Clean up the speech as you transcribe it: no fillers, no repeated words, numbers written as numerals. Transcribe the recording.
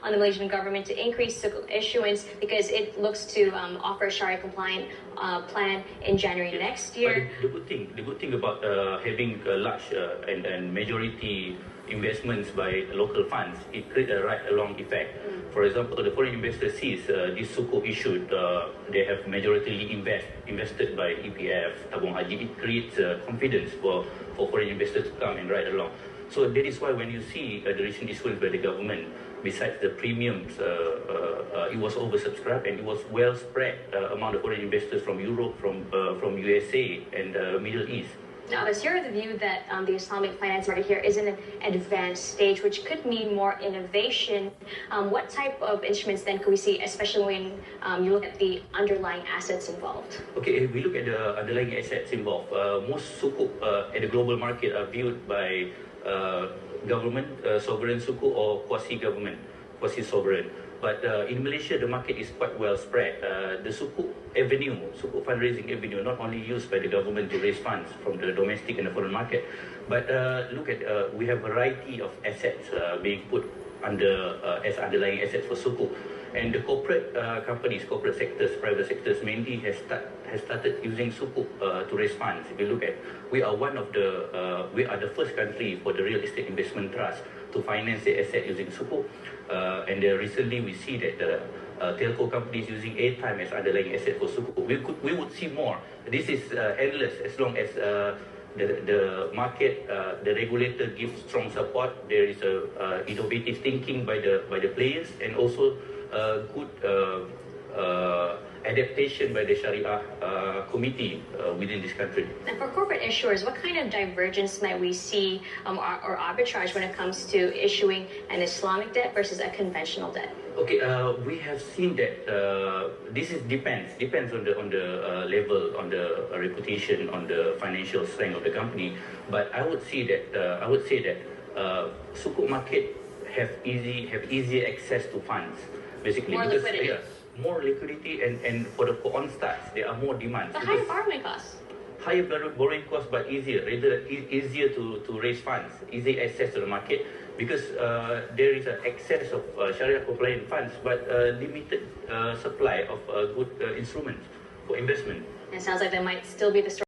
on the Malaysian government to increase Sukuk issuance because it looks to offer a Sharia-compliant plan in January next year. But the good thing about having a large and majority investments by local funds, it creates a right-along effect. For example, the foreign investor sees this Sukuk issued, they have majoritarily invested by EPF, Tabung Haji. It creates confidence for foreign investors to come and ride along. So that is why when you see the recent issuance by the government, besides the premiums, it was oversubscribed and it was well spread among the foreign investors from Europe, from USA and Middle East. Now, is your view that the Islamic finance market here is in an advanced stage, which could mean more innovation? What type of instruments then could we see, especially when you look at the underlying assets involved? Okay, if we look at the underlying assets involved, most Sukuk at the global market are viewed by government, sovereign Sukuk, or quasi-government, quasi-sovereign. But in Malaysia, the market is quite well spread. The Sukuk avenue, Sukuk fundraising avenue, not only used by the government to raise funds from the domestic and the foreign market, but look at, we have a variety of assets being put under as underlying assets for Sukuk. And the corporate companies, corporate sectors, private sectors mainly has started using Sukuk to raise funds. If you look at, we are the first country for the real estate investment trust to finance the asset using Sukuk. And recently we see that the telco companies using airtime as underlying asset for Sukuk. We would see more. This is endless as long as the market, the regulator gives strong support. There is a innovative thinking by the players, and also good adaptation by the Sharia committee within this country. And for corporate issuers, what kind of divergence might we see or arbitrage when it comes to issuing an Islamic debt versus a conventional debt? Okay, we have seen that this depends on the level, on the reputation, on the financial strength of the company. But I would say that Sukuk market have easier access to funds, basically. More liquidity. More liquidity, and for on-starts, there are more demands. But higher borrowing costs. Higher borrowing costs, but easier to raise funds, easy access to the market, because there is an excess of Sharia-compliant funds, but limited supply of good instruments for investment. It sounds like that might still be the story.